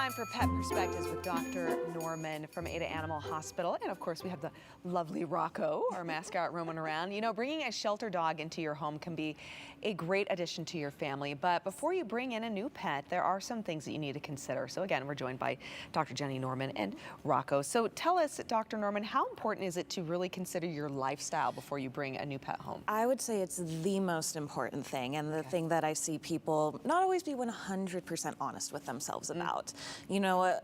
time for Pet Perspectives with Dr. Norman from Ada Animal Hospital. And of course, we have the lovely Rocco, our mascot, roaming around. You know, bringing a shelter dog into your home can be a great addition to your family. But before you bring in a new pet, there are some things that you need to consider. So again, we're joined by Dr. Jenny Norman and Rocco. So tell us, Dr. Norman, how important is it to really consider your lifestyle before you bring a new pet home? I would say it's the most important thing, and the thing that I see people not always be 100% honest with themselves about. You know,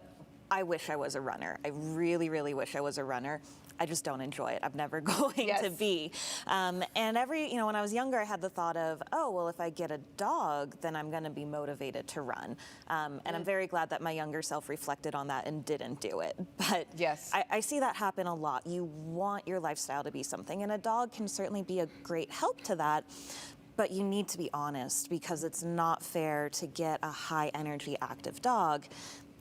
I wish I was a runner. I really, really wish I was a runner. I just don't enjoy it. I'm never going to be. And when I was younger, I had the thought of, oh, well, if I get a dog, then I'm going to be motivated to run. And I'm very glad that my younger self reflected on that and didn't do it. But I see that happen a lot. You want your lifestyle to be something, and a dog can certainly be a great help to that. But you need to be honest, because it's not fair to get a high energy active dog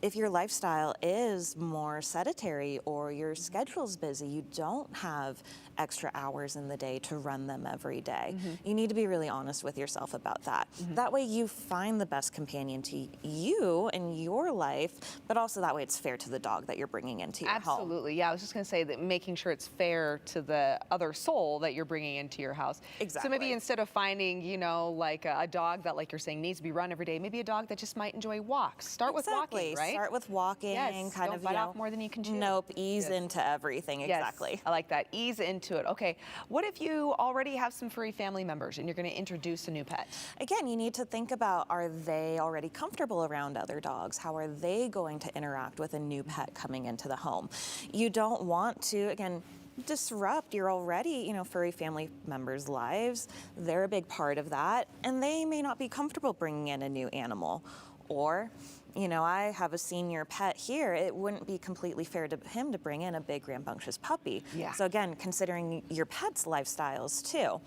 if your lifestyle is more sedentary or your schedule's busy. You don't have extra hours in the day to run them every day. You need to be really honest with yourself about that. That way you find the best companion to you and your life, but also that way it's fair to the dog that you're bringing into your home. Absolutely, yeah. I was just going to say that making sure it's fair to the other soul that you're bringing into your house. Exactly. So maybe instead of finding, you know, like a dog that, like you're saying, needs to be run every day, maybe a dog that just might enjoy walks. Start with walking, right? Start with walking, kind Don't of, bite off more than you can chew. Nope, ease into everything, exactly. I like that, ease into it. Okay, what if you already have some furry family members and you're going to introduce a new pet? Again, you need to think about, are they already comfortable around other dogs? How are they going to interact with a new pet coming into the home? You don't want to, again, disrupt your already, furry family members' lives. They're a big part of that, and they may not be comfortable bringing in a new animal. Or, I have a senior pet here. It wouldn't be completely fair to him to bring in a big rambunctious puppy. So again, considering your pet's lifestyles too.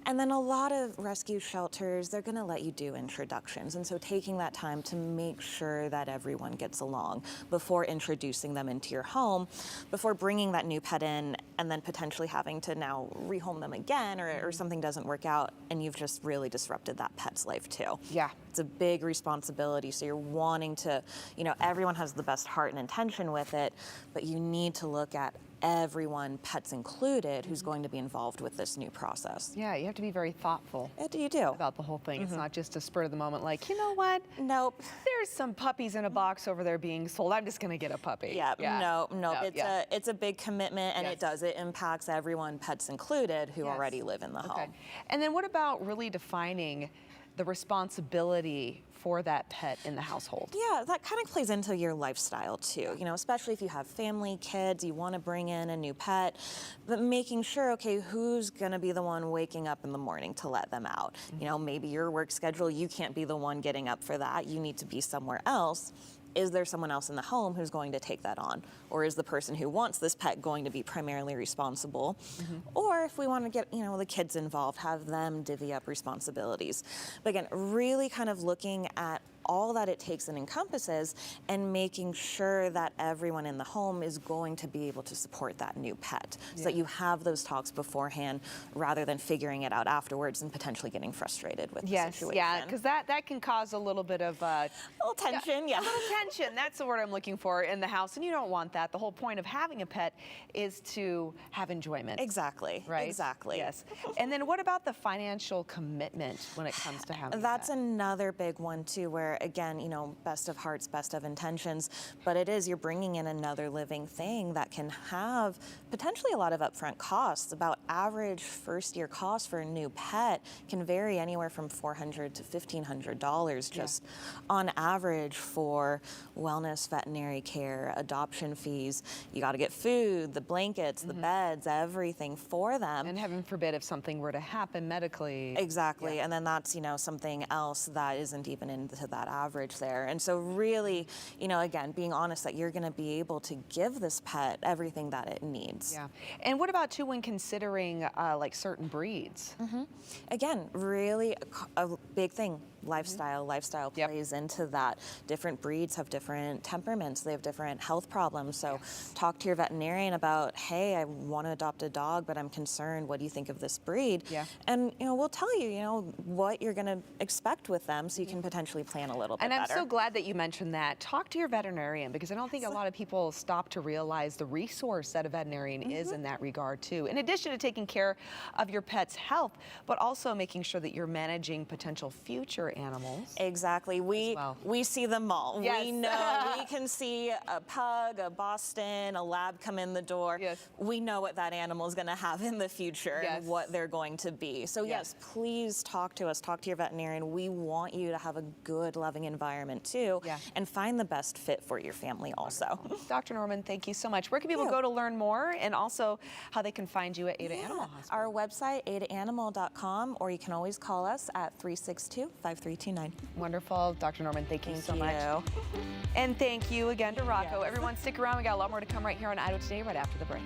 And then a lot of rescue shelters, they're gonna let you do introductions. And so taking that time to make sure that everyone gets along before introducing them into your home, before bringing that new pet in, and then potentially having to now rehome them again, or something doesn't work out, and you've just really disrupted that pet's life too. It's a big responsibility, so you're wanting to, everyone has the best heart and intention with it, but you need to look at everyone, pets included, who's going to be involved with this new process. Yeah, you have to be very thoughtful. You do. About the whole thing. It's not just a spur of the moment, like, you know what? Nope. There's some puppies in a box over there being sold. I'm just going to get a puppy. No. It's a big commitment, and it impacts everyone, pets included, who already live in the home. And then what about really defining the responsibility for that pet in the household? Yeah, that kind of plays into your lifestyle too, especially if you have family, kids, you want to bring in a new pet, but making sure, okay, who's going to be the one waking up in the morning to let them out? Maybe your work schedule, you can't be the one getting up for that. You need to be somewhere else. Is there someone else in the home who's going to take that on? Or is the person who wants this pet going to be primarily responsible? Or if we want to get, the kids involved, have them divvy up responsibilities. But again, really kind of looking at all that it takes and encompasses, and making sure that everyone in the home is going to be able to support that new pet, so that you have those talks beforehand rather than figuring it out afterwards and potentially getting frustrated with the situation. Yeah, because that can cause a little bit of a little tension, A little tension, that's the word I'm looking for in the house, and you don't want that. The whole point of having a pet is to have enjoyment. Exactly, right? Exactly. Yes. And then what about the financial commitment when it comes to having That's another big one too, where again, best of hearts, best of intentions, but you're bringing in another living thing that can have potentially a lot of upfront costs. About average first year cost for a new pet can vary anywhere from $400 to $1,500 just on average for wellness, veterinary care, adoption fees. You got to get food, the blankets, the beds, everything for them. And heaven forbid if something were to happen medically. Exactly, and then that's, something else that isn't even into that average there. And so really, again, being honest that you're going to be able to give this pet everything that it needs. And what about too when considering like certain breeds? Again, really a big thing, Lifestyle plays into that. Different breeds have different temperaments. They have different health problems. So talk to your veterinarian about, hey, I want to adopt a dog, but I'm concerned. What do you think of this breed? And, we'll tell you, what you're going to expect with them so you can potentially plan a little bit better. And I'm better. so glad that you mentioned that. Talk to your veterinarian, because I don't think a lot of people stop to realize the resource that a veterinarian is in that regard too. In addition to taking care of your pet's health, but also making sure that you're managing potential future animals. Exactly. We see them all. Yes. We know. We can see a pug, a Boston, a lab come in the door. Yes. We know what that animal is going to have in the future and what they're going to be. So yes, please talk to us. Talk to your veterinarian. We want you to have a good, loving environment too, and find the best fit for your family also. Dr. Norman, thank you so much. Where can people go to learn more, and also how they can find you at Ada Animal Hospital? Our website, adaanimal.com, or you can always call us at 362-5329. Wonderful. Dr. Norman, thank you so much. And thank you again to Rocco. Everyone, stick around. We got a lot more to come right here on Idaho Today right after the break.